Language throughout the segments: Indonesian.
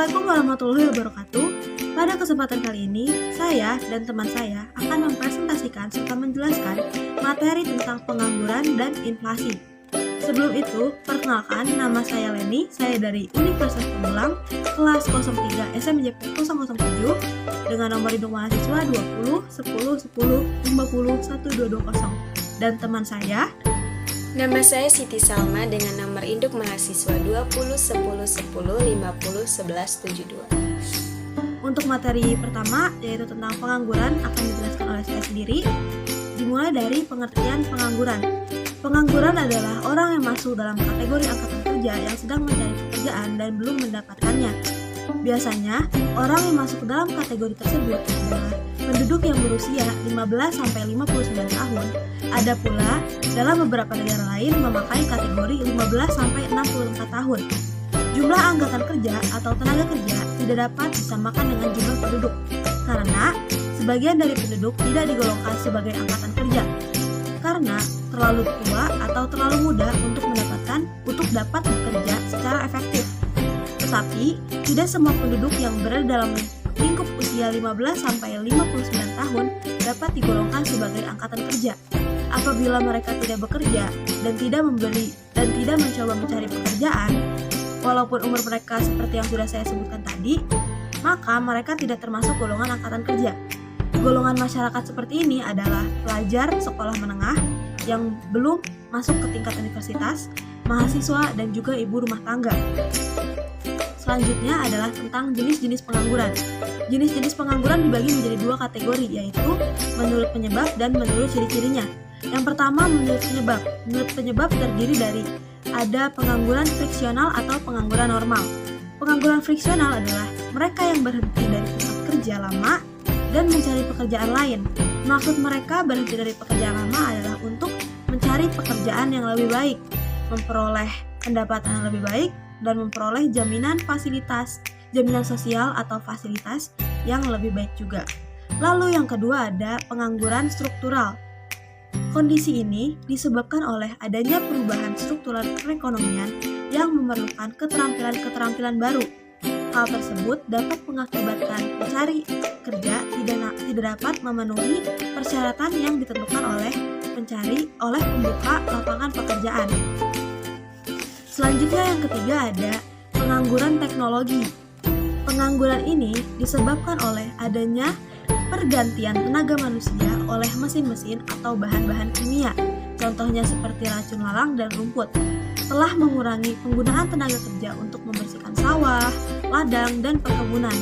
Assalamualaikum warahmatullahi wabarakatuh. Pada kesempatan kali ini, saya dan teman saya akan mempresentasikan serta menjelaskan materi tentang pengangguran dan inflasi. Sebelum itu, perkenalkan, nama saya Leni, saya dari Universitas Pamulang, kelas 03 SMJP 007, dengan nomor induk mahasiswa 20 10 10 50 1220, dan teman saya. Nama saya Siti Salma dengan nomor induk mahasiswa 20 10 10 50 11 72. Untuk materi pertama, yaitu tentang pengangguran, akan dijelaskan oleh saya sendiri. Dimulai dari pengertian pengangguran. Pengangguran adalah orang yang masuk dalam kategori angkatan kerja yang sedang mencari pekerjaan dan belum mendapatkannya. Biasanya, orang yang masuk ke dalam kategori tersebut adalah penduduk yang berusia 15-59 tahun. Ada pula dalam beberapa negara lain memakai kategori 15-64 tahun. Jumlah angkatan kerja atau tenaga kerja tidak dapat disamakan dengan jumlah penduduk, karena sebagian dari penduduk tidak digolongkan sebagai angkatan kerja, karena terlalu tua atau terlalu muda untuk dapat bekerja secara efektif. Tetapi, tidak semua penduduk yang berada dalam lingkup usia 15-59 tahun dapat digolongkan sebagai angkatan kerja. Apabila mereka tidak bekerja dan tidak mencoba mencari pekerjaan, walaupun umur mereka seperti yang sudah saya sebutkan tadi, maka mereka tidak termasuk golongan angkatan kerja. Golongan masyarakat seperti ini adalah pelajar sekolah menengah yang belum masuk ke tingkat universitas, mahasiswa, dan juga ibu rumah tangga. Selanjutnya adalah tentang jenis-jenis pengangguran. Jenis-jenis pengangguran dibagi menjadi dua kategori, yaitu menurut penyebab dan menurut ciri-cirinya. Yang pertama, menurut penyebab. Menurut penyebab terdiri dari ada pengangguran friksional atau pengangguran normal. Pengangguran friksional adalah mereka yang berhenti dari tempat kerja lama dan mencari pekerjaan lain. Maksud mereka berhenti dari pekerjaan lama adalah untuk mencari pekerjaan yang lebih baik, memperoleh pendapatan yang lebih baik, dan memperoleh jaminan sosial atau fasilitas yang lebih baik juga. Lalu yang kedua ada pengangguran struktural. Kondisi ini disebabkan oleh adanya perubahan struktural perekonomian yang memerlukan keterampilan-keterampilan baru. Hal tersebut dapat mengakibatkan pencari kerja tidak dapat memenuhi persyaratan yang ditentukan oleh pembuka lapangan pekerjaan. Selanjutnya yang ketiga ada pengangguran teknologi. Pengangguran ini disebabkan oleh adanya pergantian tenaga manusia oleh mesin-mesin atau bahan-bahan kimia, contohnya seperti racun lalang dan rumput, telah mengurangi penggunaan tenaga kerja untuk membersihkan sawah, ladang, dan perkebunan.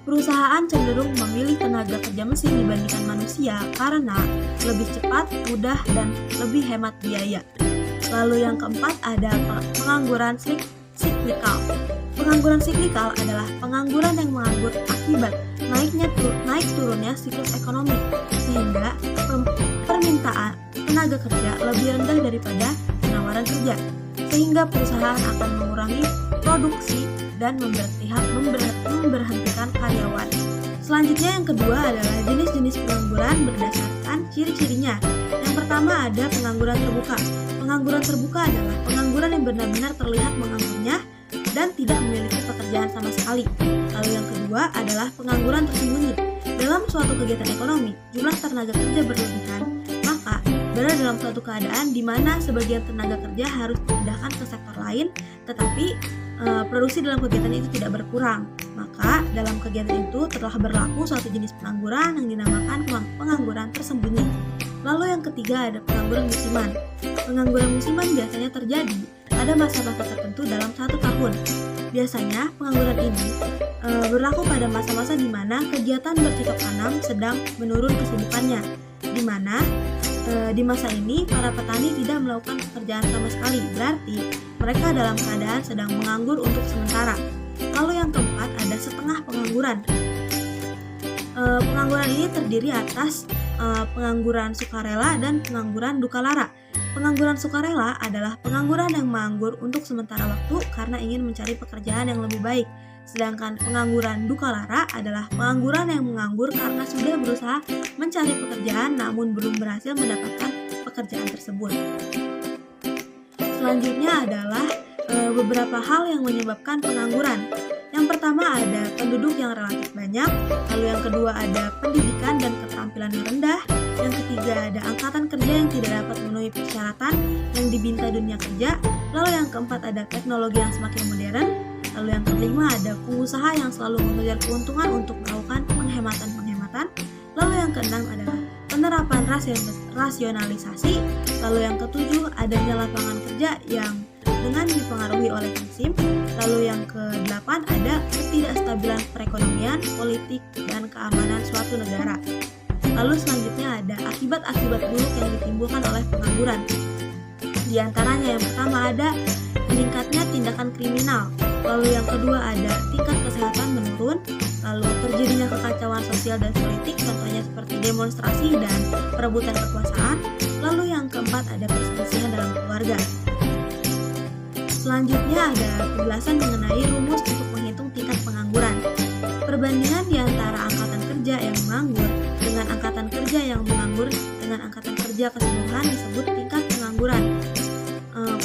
Perusahaan cenderung memilih tenaga kerja mesin dibandingkan manusia karena lebih cepat, mudah, dan lebih hemat biaya. Lalu yang keempat ada pengangguran siklikal. Pengangguran siklikal adalah pengangguran yang menganggur akibat naik turunnya siklus ekonomi, sehingga permintaan tenaga kerja lebih rendah daripada penawaran kerja, sehingga perusahaan akan mengurangi produksi dan memberhentikan karyawan. Selanjutnya yang kedua adalah jenis-jenis pengangguran berdasarkan ciri-cirinya. Yang pertama ada pengangguran terbuka. Pengangguran terbuka adalah pengangguran yang benar-benar terlihat menganggurnya dan tidak memiliki pekerjaan sama sekali. Lalu yang kedua adalah pengangguran tersembunyi. Dalam suatu kegiatan ekonomi, jumlah tenaga kerja berlebihan, maka berada dalam suatu keadaan di mana sebagian tenaga kerja harus dipindahkan ke sektor lain, tetapi produksi dalam kegiatan itu tidak berkurang. Maka dalam kegiatan itu telah berlaku suatu jenis pengangguran yang dinamakan pengangguran tersembunyi. Lalu yang ketiga ada pengangguran musiman. Pengangguran musiman biasanya terjadi pada masa-masa tertentu dalam 1 tahun. Biasanya pengangguran ini berlaku pada masa-masa di mana kegiatan bercocok tanam sedang menurun kesibukannya, di mana di masa ini para petani tidak melakukan pekerjaan sama sekali, berarti mereka dalam keadaan sedang menganggur untuk sementara. Lalu yang keempat ada setengah pengangguran. Pengangguran ini terdiri atas pengangguran sukarela dan pengangguran dukalara. Pengangguran sukarela adalah pengangguran yang menganggur untuk sementara waktu karena ingin mencari pekerjaan yang lebih baik. Sedangkan pengangguran dukalara adalah pengangguran yang menganggur karena sudah berusaha mencari pekerjaan namun belum berhasil mendapatkan pekerjaan tersebut. Selanjutnya adalah beberapa hal yang menyebabkan pengangguran. Yang pertama ada penduduk yang relatif banyak, lalu yang kedua ada pendidikan dan keterampilan yang rendah, yang ketiga ada angkatan kerja yang tidak dapat memenuhi persyaratan yang dibinta dunia kerja, lalu yang keempat ada teknologi yang semakin modern, lalu yang kelima ada pengusaha yang selalu mengejar keuntungan untuk melakukan penghematan-penghematan, lalu yang keenam adalah penerapan rasionalisasi, lalu yang ketujuh adanya lapangan kerja yang dengan dipengaruhi oleh musim, lalu yang ke-8 ada ketidakstabilan perekonomian, politik, dan keamanan suatu negara. Lalu selanjutnya ada akibat-akibat buruk yang ditimbulkan oleh pengangguran. Di antaranya yang pertama ada meningkatnya tindakan kriminal, lalu yang kedua ada tingkat kesehatan menurun, lalu terjadinya kekacauan sosial dan politik, contohnya seperti demonstrasi dan perebutan kekuasaan, lalu yang keempat ada perselisihan dalam keluarga. Selanjutnya ada penjelasan mengenai rumus untuk menghitung tingkat pengangguran. Perbandingan di antara angkatan kerja yang menganggur dengan angkatan kerja yang menganggur dengan angkatan kerja keseluruhan disebut tingkat pengangguran.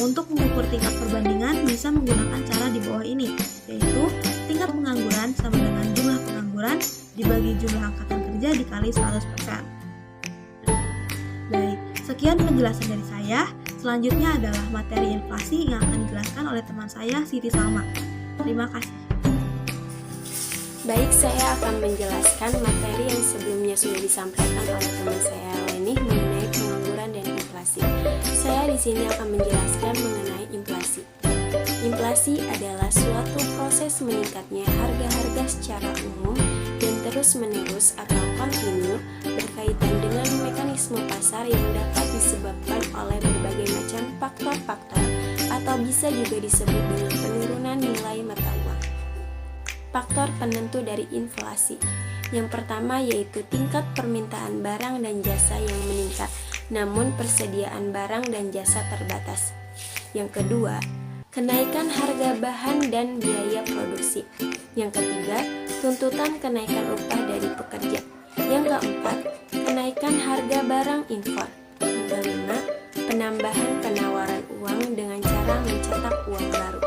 Untuk mengukur tingkat perbandingan bisa menggunakan cara di bawah ini, yaitu tingkat pengangguran sama dengan jumlah pengangguran dibagi jumlah angkatan kerja dikali 100%. Baik, sekian penjelasan dari saya. Selanjutnya adalah materi inflasi yang akan dijelaskan oleh teman saya, Siti Salma. Terima kasih. Baik, saya akan menjelaskan materi yang sebelumnya sudah disampaikan oleh teman saya Leni mengenai pengangguran dan inflasi. Saya di sini akan menjelaskan mengenai inflasi. Inflasi adalah suatu proses meningkatnya harga-harga secara umum dan terus-menerus atau kontinu berkaitan dengan mekanisme pasar yang dapat disebabkan oleh berbagai macam faktor-faktor atau bisa juga disebut dengan penurunan nilai mata uang. Faktor penentu dari inflasi. Yang pertama yaitu tingkat permintaan barang dan jasa yang meningkat, namun persediaan barang dan jasa terbatas. Yang kedua, kenaikan harga bahan dan biaya produksi. Yang ketiga, tuntutan kenaikan upah dari pekerja. Yang keempat, kenaikan harga barang impor. Yang kelima, penambahan penawaran uang dengan cara mencetak uang baru.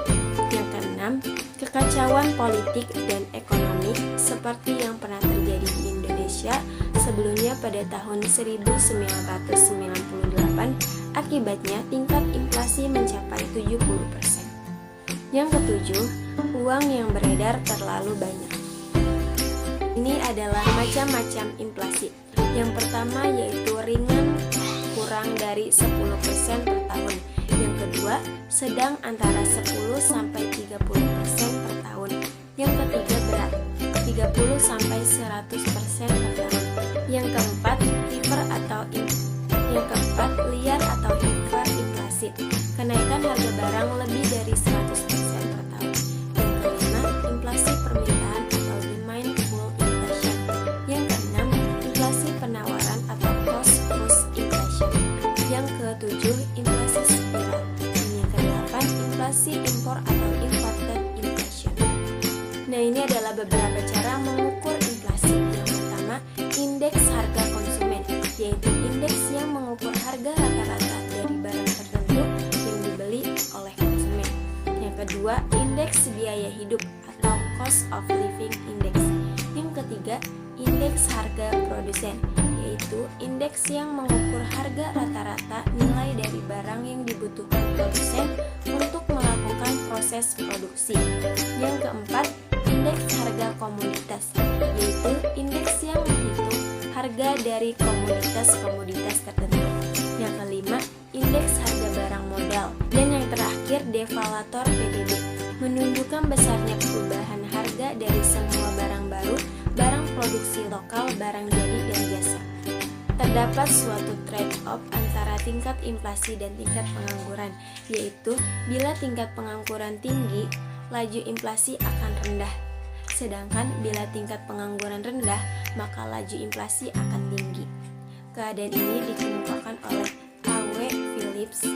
Yang keenam, kekacauan politik dan ekonomi seperti yang pernah terjadi di Indonesia sebelumnya pada tahun 1998, akibatnya tingkat inflasi mencapai 70%. Yang ketujuh, uang yang beredar terlalu banyak. Ini adalah macam-macam inflasi. Yang pertama yaitu ringan, kurang dari 10% per tahun. Yang kedua, sedang antara 10-30% per tahun. Yang ketiga, berat, 30-100% per tahun. Yang keempat, liar atau hiperinflasi, kenaikan harga barang lebih dari 100% per tahun. Yang kelima, inflasi permintaan atau demand-pull inflation. Yang keenam, inflasi penawaran atau cost-push inflation. Yang ketujuh, inflasi spiral. Dan yang kedelapan, inflasi impor atau imported inflation. Nah, ini adalah beberapa cara mengukur inflasi. Yang pertama, indeks harga konsumen, yaitu indeks yang mengukur harga rata-rata dari barang tertentu yang dibeli oleh konsumen. Yang kedua, indeks biaya hidup atau cost of living index. Yang ketiga, indeks harga produsen, yaitu indeks yang mengukur harga rata-rata nilai dari barang yang dibutuhkan produsen untuk melakukan proses produksi. Yang keempat, indeks harga komoditas, yaitu indeks yang menghitung harga dari komoditas-komoditas tertentu. Yang kelima, indeks harga barang modal. Dan yang terakhir, deflator PDB, menunjukkan besarnya perubahan harga dari semua barang baru, barang produksi lokal, barang jadi dan jasa. Terdapat suatu trade-off antara tingkat inflasi dan tingkat pengangguran, yaitu bila tingkat pengangguran tinggi, laju inflasi akan rendah. Sedangkan bila tingkat pengangguran rendah, maka laju inflasi akan tinggi. Keadaan ini dikemukakan oleh A.W. Phillips,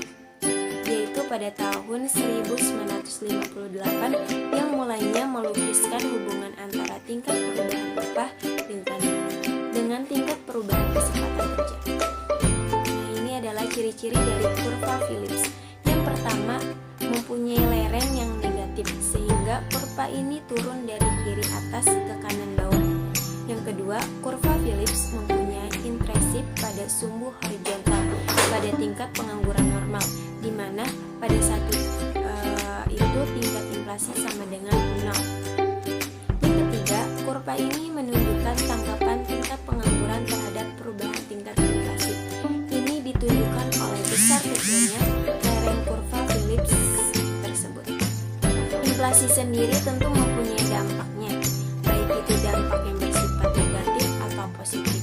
yaitu pada tahun 1958 yang mulainya melukiskan hubungan antara tingkat perubahan upah dengan tingkat perubahan kesempatan kerja. Nah, ini adalah ciri-ciri dari kurva Phillips. Yang pertama, mempunyai lereng yang negatif. positif sehingga kurva ini turun dari kiri atas ke kanan bawah. Yang kedua, kurva Phillips mempunyai intrensif pada sumbu horizontal pada tingkat pengangguran normal, di mana pada satu itu tingkat inflasi sama dengan 0. Yang ketiga, kurva ini menunjukkan tangkapan tingkat pengangguran terhadap perubahan tingkat inflasi. Ini ditunjukkan oleh besar kecilnya lereng kurva Phillips tersebut. Inflasi sendiri tentu mempunyai dampaknya, baik itu dampak yang bersifat negatif atau positif.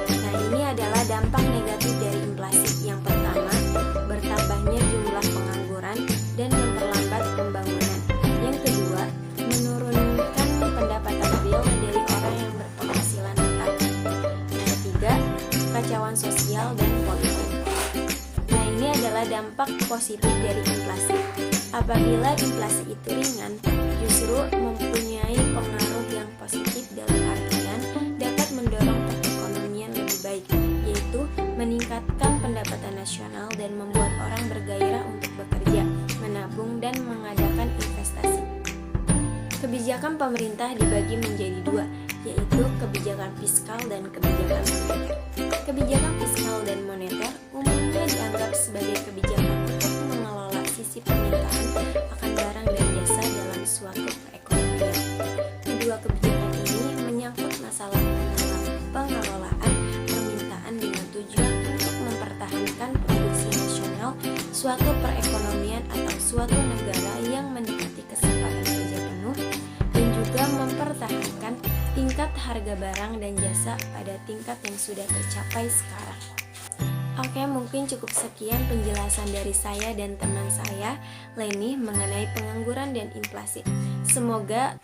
Nah, ini adalah dampak negatif dari inflasi. Yang pertama, bertambahnya jumlah pengangguran dan memperlambat pembangunan. Yang kedua, menurunkan pendapatan real dari orang yang berpenghasilan tetap. Yang ketiga, kekacauan sosial dan politik. Nah, ini adalah dampak positif dari inflasi. Apabila inflasi itu ringan, justru mempunyai pengaruh yang positif dalam artian dapat mendorong perekonomian lebih baik, yaitu meningkatkan pendapatan nasional dan membuat orang bergairah untuk bekerja, menabung, dan mengadakan investasi. Kebijakan pemerintah dibagi menjadi dua, yaitu kebijakan fiskal dan kebijakan moneter. Kebijakan fiskal dan moneter umumnya dianggap sebagai kebijakan untuk mengelola sisi permintaan akan barang dan jasa dalam suatu perekonomian. Kedua kebijakan ini menyangkut masalah pengelolaan permintaan dengan tujuan untuk mempertahankan produksi nasional suatu perekonomian atau suatu negara yang mendekati kesempatan kerja penuh, dan juga mempertahankan tingkat harga barang dan jasa pada tingkat yang sudah tercapai sekarang. Oke, mungkin cukup sekian penjelasan dari saya dan teman saya, Leni, mengenai pengangguran dan inflasi. Semoga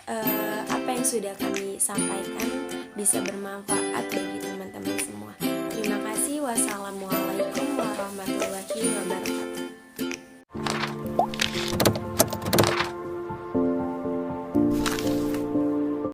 apa yang sudah kami sampaikan bisa bermanfaat bagi teman-teman semua. Terima kasih. Wassalamualaikum.